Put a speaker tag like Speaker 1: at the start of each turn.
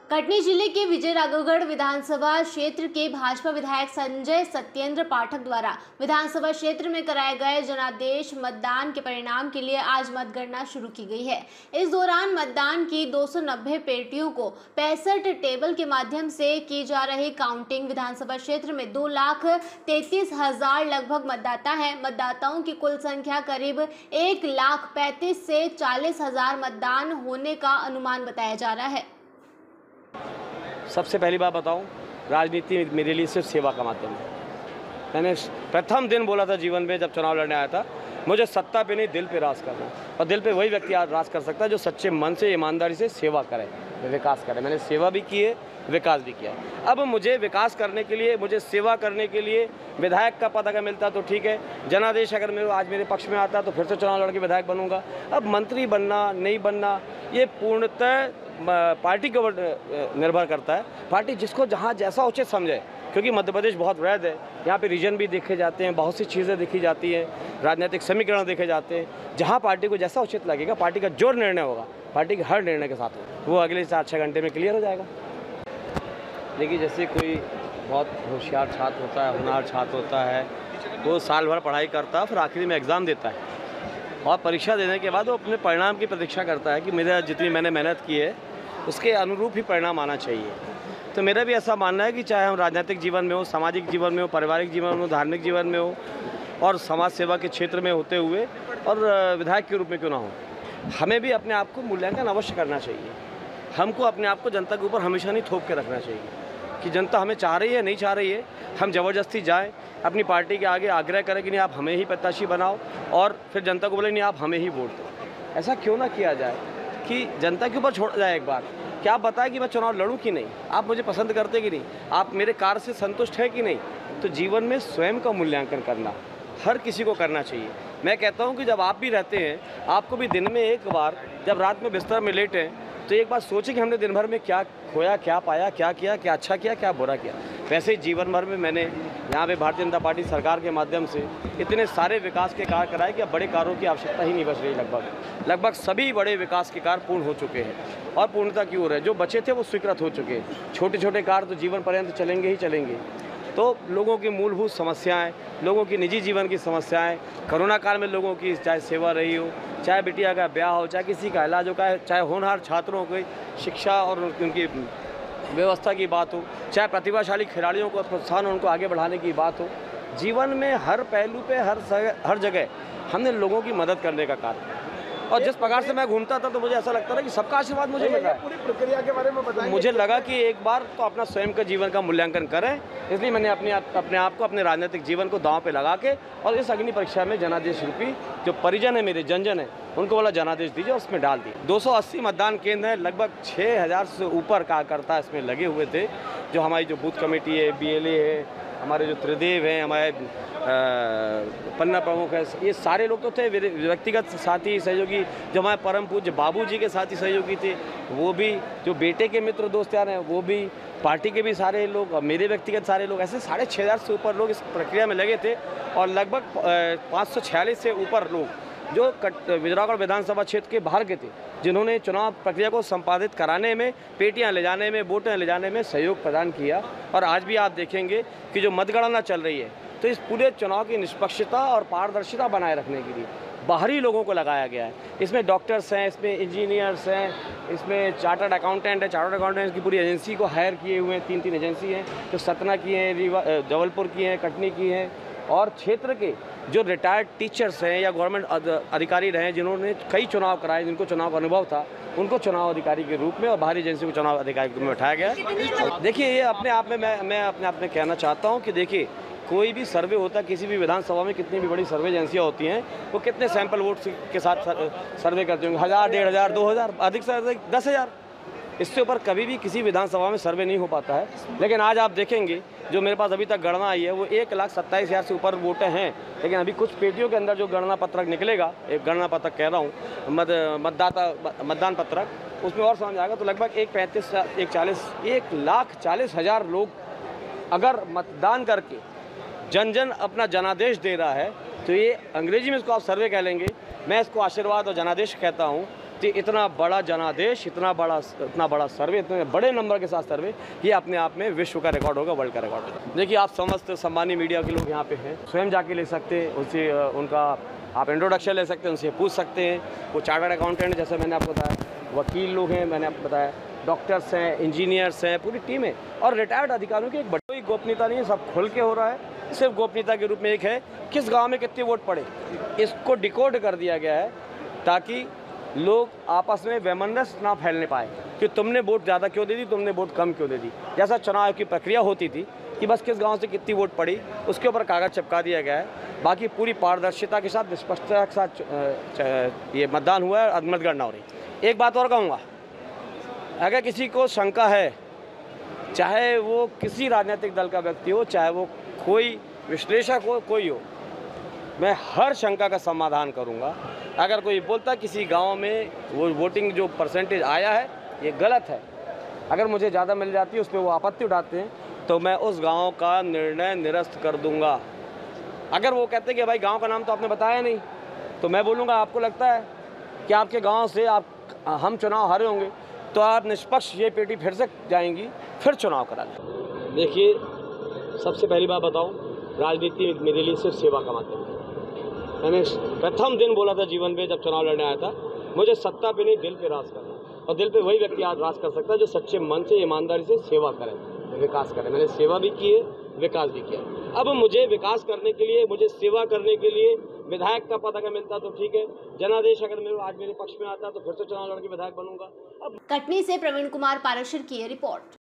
Speaker 1: कटनी जिले के विजय राघवगढ़ विधानसभा क्षेत्र के भाजपा विधायक संजय सत्येंद्र पाठक द्वारा विधानसभा क्षेत्र में कराए गए जनादेश मतदान के परिणाम के लिए आज मतगणना शुरू की गई है। इस दौरान मतदान की 290 पेटियों को 65 टेबल के माध्यम से की जा रही काउंटिंग। विधानसभा क्षेत्र में 2,33,000 लगभग मतदाता हैं। मतदाताओं की कुल संख्या करीब 1,35,000 से 40,000 मतदान होने का अनुमान बताया जा रहा है।
Speaker 2: सबसे पहली बात बताऊं, राजनीति मेरे लिए सिर्फ सेवा का माध्यम है। मैंने प्रथम दिन बोला था जीवन में जब चुनाव लड़ने आया था, मुझे सत्ता पे नहीं दिल पे राज करना है, और दिल पे वही व्यक्ति राज कर सकता है जो सच्चे मन से ईमानदारी से सेवा करे, विकास करे। मैंने सेवा भी की है, विकास भी किया है। अब मुझे विकास करने के लिए, मुझे सेवा करने के लिए विधायक का पद अगर मिलता तो ठीक है, जनादेश अगर आज मेरे पक्ष में आता तो फिर से चुनाव लड़ के विधायक बनूंगा। अब मंत्री बनना नहीं बनना ये पूर्णतः पार्टी के ऊपर निर्भर करता है। पार्टी जिसको जहाँ जैसा उचित समझे, क्योंकि मध्य प्रदेश बहुत वृहद है, यहाँ पे रीजन भी देखे जाते हैं, बहुत सी चीज़ें देखी जाती हैं, राजनीतिक समीकरण देखे जाते हैं। जहाँ पार्टी को जैसा उचित लगेगा, पार्टी का जो निर्णय होगा, पार्टी के हर निर्णय के साथ वो अगले 4-6 घंटे में क्लियर हो जाएगा। देखिए, जैसे कोई बहुत होशियार छात्र होता है, होनहार छात्र होता है, वो साल भर पढ़ाई करता है, फिर आखिरी में एग्ज़ाम देता है और परीक्षा देने के बाद वो अपने परिणाम की प्रतीक्षा करता है कि मेरा जितनी मैंने मेहनत की है उसके अनुरूप ही परिणाम आना चाहिए। तो मेरा भी ऐसा मानना है कि चाहे हम राजनीतिक जीवन में हो, सामाजिक जीवन में हो, पारिवारिक जीवन में हो, धार्मिक जीवन में हो और समाज सेवा के क्षेत्र में होते हुए और विधायक के रूप में क्यों ना हो, हमें भी अपने आप को मूल्यांकन अवश्य करना चाहिए। हमको अपने आप को जनता के ऊपर हमेशा नहीं थोप के रखना चाहिए कि जनता हमें चाह रही है नहीं चाह रही है, हम ज़बरदस्ती जाएँ अपनी पार्टी के आगे आग्रह करें कि नहीं आप हमें ही प्रत्याशी बनाओ और फिर जनता को बोले नहीं आप हमें ही वोट दो। ऐसा क्यों ना किया जाए कि जनता के ऊपर छोड़ा जाए एक बार। क्या आप बताएं कि मैं चुनाव लड़ूं कि नहीं, आप मुझे पसंद करते कि नहीं, आप मेरे कार्य से संतुष्ट है कि नहीं। तो जीवन में स्वयं का मूल्यांकन करना हर किसी को करना चाहिए। मैं कहता हूं कि जब आप भी रहते हैं, आपको भी दिन में एक बार जब रात में बिस्तर में लेटें तो एक बार सोचें कि हमने दिन भर में क्या खोया, क्या पाया, क्या किया, क्या अच्छा किया, क्या बुरा किया। वैसे ही जीवन भर में मैंने यहाँ पे भारतीय जनता पार्टी सरकार के माध्यम से इतने सारे विकास के कार्य कराए कि अब बड़े कार्यों की आवश्यकता ही नहीं बच रही। लगभग सभी बड़े विकास के कार्य पूर्ण हो चुके हैं और पूर्णता की ओर है। जो बचे थे वो स्वीकृत हो चुके हैं। छोटे छोटे कार्य तो जीवन पर्यंत चलेंगे ही चलेंगे। तो लोगों की मूलभूत समस्याएं, लोगों की निजी जीवन की समस्याएं, कोरोना काल में लोगों की चाहे सेवा रही हो, चाहे बिटिया का ब्याह हो, चाहे किसी का इलाज हो, चाहे होनहार छात्रों की शिक्षा और उनकी व्यवस्था की बात हो, चाहे प्रतिभाशाली खिलाड़ियों को प्रोत्साहन उनको आगे बढ़ाने की बात हो, जीवन में हर पहलू पे हर जगह हमने लोगों की मदद करने का कार्य। और जिस प्रकार से मैं घूमता था तो मुझे ऐसा लगता था कि सबका आशीर्वाद मुझे मिल रहा है।
Speaker 3: पूरी प्रक्रिया के बारे में बताएं।
Speaker 2: मुझे लगा कि एक बार तो अपना स्वयं का जीवन का मूल्यांकन करें, इसलिए मैंने अपने आप को अपने राजनीतिक जीवन को दांव पे लगा के और इस अग्नि परीक्षा में जनादेश रूपी जो परिजन है, मेरे जनजन है, उनको वाला जनादेश दीजिए और उसमें डाल दिए। 280 मतदान केंद्र हैं, लगभग 6,000 से ऊपर कार्यकर्ता इसमें लगे हुए थे। जो हमारी जो बूथ कमेटी है, BLA है, हमारे जो त्रिदेव हैं, हमारे पन्ना प्रमुख है, ये सारे लोग तो थे। व्यक्तिगत साथी सहयोगी जो हमारे परम पूज्य बाबूजी के साथी सहयोगी थे वो भी, जो बेटे के मित्र दोस्त यार हैं वो भी, पार्टी के भी सारे लोग और मेरे व्यक्तिगत सारे लोग, ऐसे 6,500 से ऊपर लोग इस प्रक्रिया में लगे थे। और लगभग 546 से ऊपर लोग जो विजयराघवगढ़ विधानसभा क्षेत्र के बाहर के थे, जिन्होंने चुनाव प्रक्रिया को संपादित कराने में, पेटियां ले जाने में, वोटें ले जाने में सहयोग प्रदान किया। और आज भी आप देखेंगे कि जो मतगणना चल रही है तो इस पूरे चुनाव की निष्पक्षता और पारदर्शिता बनाए रखने के लिए बाहरी लोगों को लगाया गया है। इसमें डॉक्टर्स हैं, इसमें इंजीनियर्स हैं, इसमें चार्टर्ड अकाउंटेंट है। चार्टर्ड अकाउंटेंट की पूरी एजेंसी को हायर किए हुए हैं, 3 एजेंसी हैं जो सतना की हैं, जबलपुर की हैं, कटनी की हैं और क्षेत्र के जो रिटायर्ड टीचर्स हैं या गवर्नमेंट अधिकारी रहे जिन्होंने कई चुनाव कराए, जिनको चुनाव का अनुभव था, उनको चुनाव अधिकारी के रूप में और बाहरी एजेंसी को चुनाव अधिकारी के रूप में उठाया गया। देखिए, ये अपने आप में मैं अपने आप में कहना चाहता हूँ कि देखिए, कोई भी सर्वे होता है किसी भी विधानसभा में, कितनी भी बड़ी सर्वे एजेंसियाँ होती हैं, वो कितने सैंपल वोट के साथ सर्वे करते होंगे, 1000, 1500, 2000, अधिक से अधिक 10,000। इससे ऊपर कभी भी किसी विधानसभा में सर्वे नहीं हो पाता है। लेकिन आज आप देखेंगे जो मेरे पास अभी तक गणना आई है वो 1,27,000 से ऊपर वोटें हैं। लेकिन अभी कुछ पेटियों के अंदर जो गणना पत्रक निकलेगा, एक गणना पत्रक कह रहा हूँ, मतदान पत्रक, उसमें और समझ आएगा। तो लगभग 1,40,000 लोग अगर मतदान करके जन अपना जनादेश दे रहा है तो ये अंग्रेजी में इसको आप सर्वे कह लेंगे, मैं इसको आशीर्वाद और जनादेश कहता हूँ। तो इतना बड़ा जनादेश, इतना बड़ा सर्वे, इतने बड़े नंबर के साथ सर्वे, ये अपने आप में विश्व का रिकॉर्ड होगा, वर्ल्ड का रिकॉर्ड होगा। देखिए, आप समस्त सम्मानीय मीडिया के लोग यहाँ पे हैं, स्वयं जाके ले सकते हैं, उससे उनका आप इंट्रोडक्शन ले सकते हैं, उनसे पूछ सकते हैं। वो चार्टर्ड अकाउंटेंट जैसे मैंने आपको बताया, वकील लोग हैं मैंने आपको बताया, डॉक्टर्स हैं, इंजीनियर्स हैं, पूरी टीम है, और रिटायर्ड अधिकारियों की एक बड़ी गोपनीयता नहीं है, सब खुल के हो रहा है। सिर्फ गोपनीयता के रूप में एक है, किस गांव में कितने वोट पड़े, इसको डिकोड कर दिया गया है ताकि लोग आपस में वैमनस्य ना फैलने पाए कि तुमने वोट ज़्यादा क्यों दे दी, तुमने वोट कम क्यों दे दी। जैसा चुनाव की प्रक्रिया होती थी कि बस किस गांव से कितनी वोट पड़ी, उसके ऊपर कागज़ चिपका दिया गया है। बाकी पूरी पारदर्शिता के साथ, निष्पक्षता के साथ ये मतदान हुआ है और मतगणना हो रही। एक बात और कहूँगा, अगर किसी को शंका है, चाहे वो किसी राजनीतिक दल का व्यक्ति हो, चाहे वो कोई विश्लेषक हो, कोई हो, मैं हर शंका का समाधान करूंगा। अगर कोई बोलता किसी गांव में वो वोटिंग जो परसेंटेज आया है ये गलत है, अगर मुझे ज़्यादा मिल जाती है, उस पर वो आपत्ति उठाते हैं, तो मैं उस गांव का निर्णय निरस्त कर दूंगा। अगर वो कहते हैं कि भाई गांव का नाम तो आपने बताया नहीं, तो मैं बोलूँगा आपको लगता है कि आपके गाँव से हम चुनाव हारे होंगे, तो आप निष्पक्ष ये पेटी फिर से जाएंगी, फिर चुनाव करा लें। देखिए, सबसे पहली बात बताऊं, राजनीति मेरे लिए सिर्फ सेवा का माध्यम है। मैंने प्रथम दिन बोला था जीवन में जब चुनाव लड़ने आया था, मुझे सत्ता पे नहीं दिल पे राज करना, और दिल पे वही व्यक्ति आज राज कर सकता है जो सच्चे मन से, ईमानदारी से सेवा करे, विकास करे। मैंने सेवा भी की है, विकास भी किया। अब मुझे विकास करने के लिए, मुझे सेवा करने के लिए विधायक का पद अगर मिलता तो ठीक है, जनादेश अगर आज मेरे पक्ष में आता तो फिर से चुनाव लड़ के विधायक बनूंगा।
Speaker 1: कटनी से प्रवीण कुमार पाराशर की रिपोर्ट।